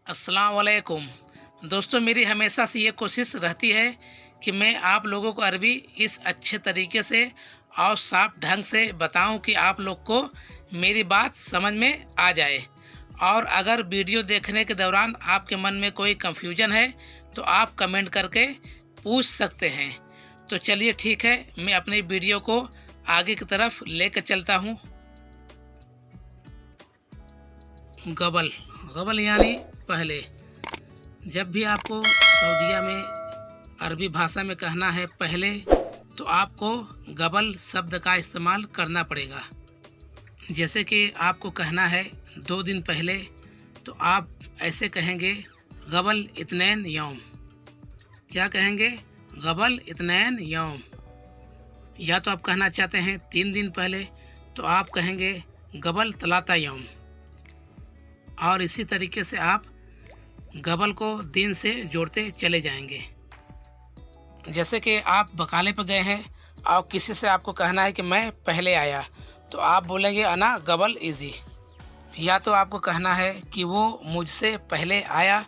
अस्सलाम वालेकुम। दोस्तों, मेरी हमेशा से ये कोशिश रहती है कि मैं आप लोगों को अरबी इस अच्छे तरीके से और साफ ढंग से बताऊं कि आप लोग को मेरी बात समझ में आ जाए। और अगर वीडियो देखने के दौरान आपके मन में कोई कंफ्यूजन है तो आप कमेंट करके पूछ सकते हैं। तो चलिए ठीक है, मैं अपनी वीडियो को आगे की तरफ लेकर चलता हूँ। गबल गबल यानी पहले। जब भी आपको सऊदीया में अरबी भाषा में कहना है पहले, तो आपको गबल शब्द का इस्तेमाल करना पड़ेगा। जैसे कि आपको कहना है 2 दिन पहले, तो आप ऐसे कहेंगे गबल इत्नैन यौम। क्या कहेंगे? गबल इत्नैन यौम। या तो आप कहना चाहते हैं 3 दिन पहले, तो आप कहेंगे गबल तलाता यौम। और इसी तरीके से आप गबल को दिन से जोड़ते चले जाएंगे। जैसे कि आप बकाले पर गए हैं और किसी से आपको कहना है कि मैं पहले आया, तो आप बोलेंगे अना गबल इजी। या तो आपको कहना है कि वो मुझसे पहले आया,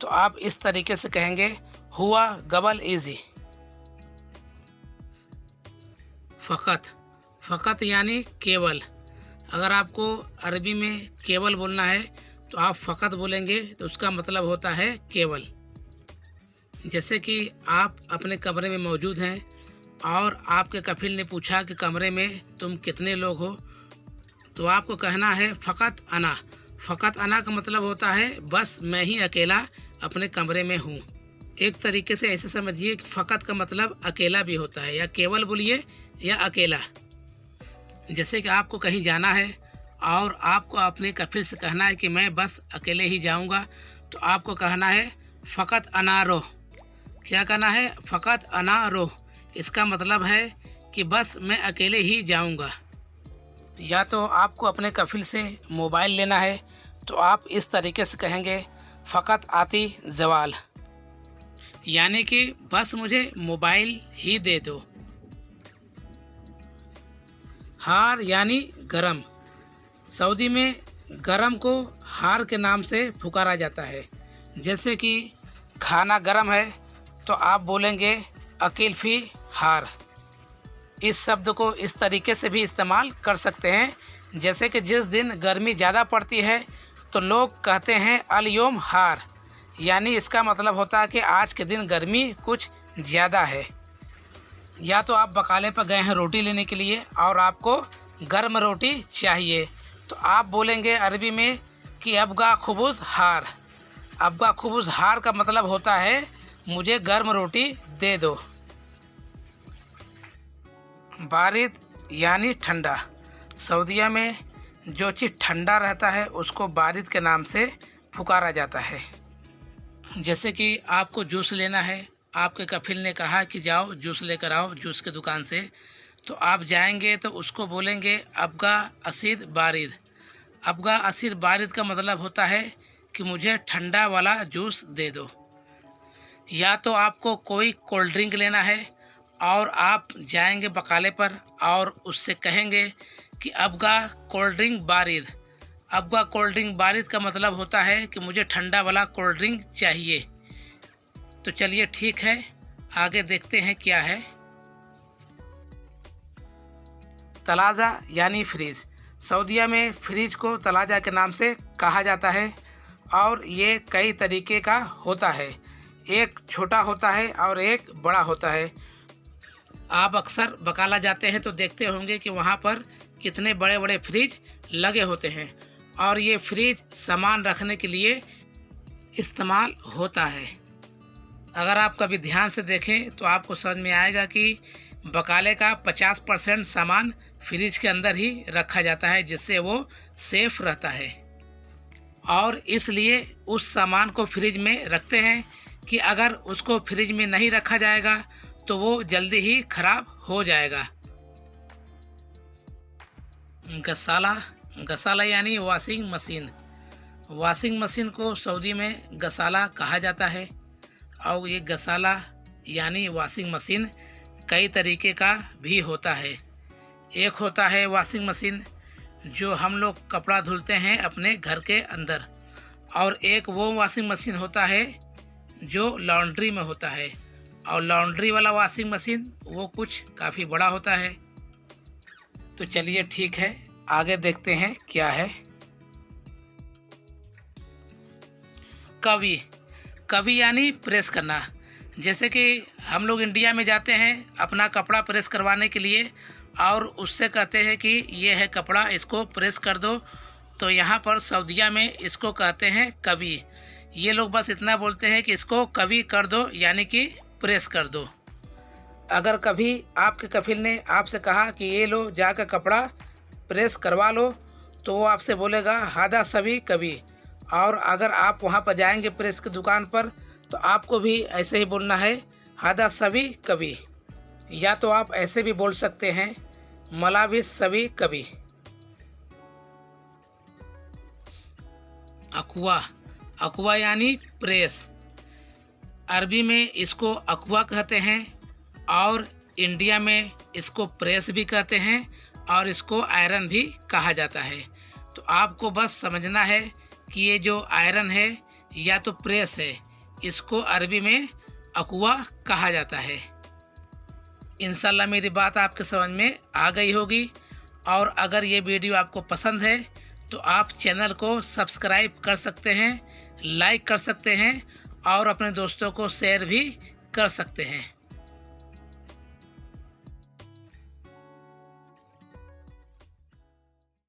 तो आप इस तरीके से कहेंगे हुआ गबल इजी। फ़कत फ़कत यानी केवल। अगर आपको अरबी में केवल बोलना है तो आप फ़कत बोलेंगे, तो उसका मतलब होता है केवल। जैसे कि आप अपने कमरे में मौजूद हैं और आपके कफिल ने पूछा कि कमरे में तुम कितने लोग हो, तो आपको कहना है फ़कत अना। फ़कत अना का मतलब होता है बस मैं ही अकेला अपने कमरे में हूँ। एक तरीके से ऐसे समझिए कि फ़कत का मतलब अकेला भी होता है, या केवल बोलिए या अकेला। जैसे कि आपको कहीं जाना है और आपको अपने कफिल से कहना है कि मैं बस अकेले ही जाऊंगा, तो आपको कहना है फ़कत अना रोह। क्या कहना है? फ़कत अना रोह। इसका मतलब है कि बस मैं अकेले ही जाऊंगा। या तो आपको अपने कफिल से मोबाइल लेना है, तो आप इस तरीके से कहेंगे फ़कत आती जवाल, यानी कि बस मुझे मोबाइल ही दे दो। हार यानी गरम। सऊदी में गरम को हार के नाम से पुकारा जाता है। जैसे कि खाना गरम है, तो आप बोलेंगे अकील फ़ी हार। इस शब्द को इस तरीके से भी इस्तेमाल कर सकते हैं, जैसे कि जिस दिन गर्मी ज़्यादा पड़ती है तो लोग कहते हैं अल योम हार, यानी इसका मतलब होता है कि आज के दिन गर्मी कुछ ज़्यादा है। या तो आप बकाले पर गए हैं रोटी लेने के लिए और आपको गर्म रोटी चाहिए, तो आप बोलेंगे अरबी में कि अबगा खुबुज़ हार। अबगा खुबुज़ हार का मतलब होता है मुझे गर्म रोटी दे दो। बारिद यानी ठंडा। सऊदीया में जो चीज़ ठंडा रहता है उसको बारिद के नाम से पुकारा जाता है। जैसे कि आपको जूस लेना है, आपके कफिल ने कहा कि जाओ जूस लेकर आओ जूस के दुकान से, तो आप जाएंगे तो उसको बोलेंगे अबगा असीद बारिद। अबगा असीद बारिद का मतलब होता है कि मुझे ठंडा वाला जूस दे दो। या तो आपको कोई कोल्ड ड्रिंक लेना है और आप जाएंगे बकाले पर और उससे कहेंगे कि अबगा कोल्ड ड्रिंक बारिद। अबगा कोल्ड ड्रिंक बारिद का मतलब होता है कि मुझे ठंडा वाला कोल्ड ड्रिंक चाहिए। तो चलिए ठीक है, आगे देखते हैं क्या है। तलाज़ा यानी फ्रिज। सऊदीया में फ्रिज को तलाज़ा के नाम से कहा जाता है और ये कई तरीके का होता है। एक छोटा होता है और एक बड़ा होता है। आप अक्सर बकाला जाते हैं तो देखते होंगे कि वहाँ पर कितने बड़े बड़े फ्रिज लगे होते हैं, और ये फ्रिज सामान रखने के लिए इस्तेमाल होता है। अगर आप कभी ध्यान से देखें तो आपको समझ में आएगा कि बकाले का 50% सामान फ्रिज के अंदर ही रखा जाता है, जिससे वो सेफ रहता है। और इसलिए उस सामान को फ्रिज में रखते हैं कि अगर उसको फ्रिज में नहीं रखा जाएगा तो वो जल्दी ही खराब हो जाएगा। गसाला गसाला यानी वॉशिंग मशीन। वॉशिंग मशीन को सऊदी में गसाला कहा जाता है। और ये गसाला यानी वॉशिंग मशीन कई तरीके का भी होता है। एक होता है वॉशिंग मशीन जो हम लोग कपड़ा धुलते हैं अपने घर के अंदर, और एक वो वॉशिंग मशीन होता है जो लॉन्ड्री में होता है, और लॉन्ड्री वाला वॉशिंग मशीन वो कुछ काफ़ी बड़ा होता है। तो चलिए ठीक है, आगे देखते हैं क्या है। कवी, कवी यानी प्रेस करना। जैसे कि हम लोग इंडिया में जाते हैं अपना कपड़ा प्रेस करवाने के लिए, और उससे कहते हैं कि ये है कपड़ा, इसको प्रेस कर दो। तो यहाँ पर सऊदीया में इसको कहते हैं कवी। ये लोग बस इतना बोलते हैं कि इसको कवी कर दो, यानी कि प्रेस कर दो। अगर कभी आपके कफिल ने आपसे कहा कि ये लो जाकर कपड़ा प्रेस करवा लो, तो वो आपसे बोलेगा हादा सभी कभी। और अगर आप वहाँ पर जाएंगे प्रेस की दुकान पर, तो आपको भी ऐसे ही बोलना है हादा सभी कभी। या तो आप ऐसे भी बोल सकते हैं मलाबिस सभी कभी। अकुआ, अकुआ यानी प्रेस। अरबी में इसको अकुआ कहते हैं, और इंडिया में इसको प्रेस भी कहते हैं, और इसको आयरन भी कहा जाता है। तो आपको बस समझना है कि ये जो आयरन है या तो प्रेस है, इसको अरबी में अकुआ कहा जाता है। इंशाल्लाह मेरी बात आपके समझ में आ गई होगी। और अगर ये वीडियो आपको पसंद है तो आप चैनल को सब्सक्राइब कर सकते हैं, लाइक कर सकते हैं, और अपने दोस्तों को शेयर भी कर सकते हैं।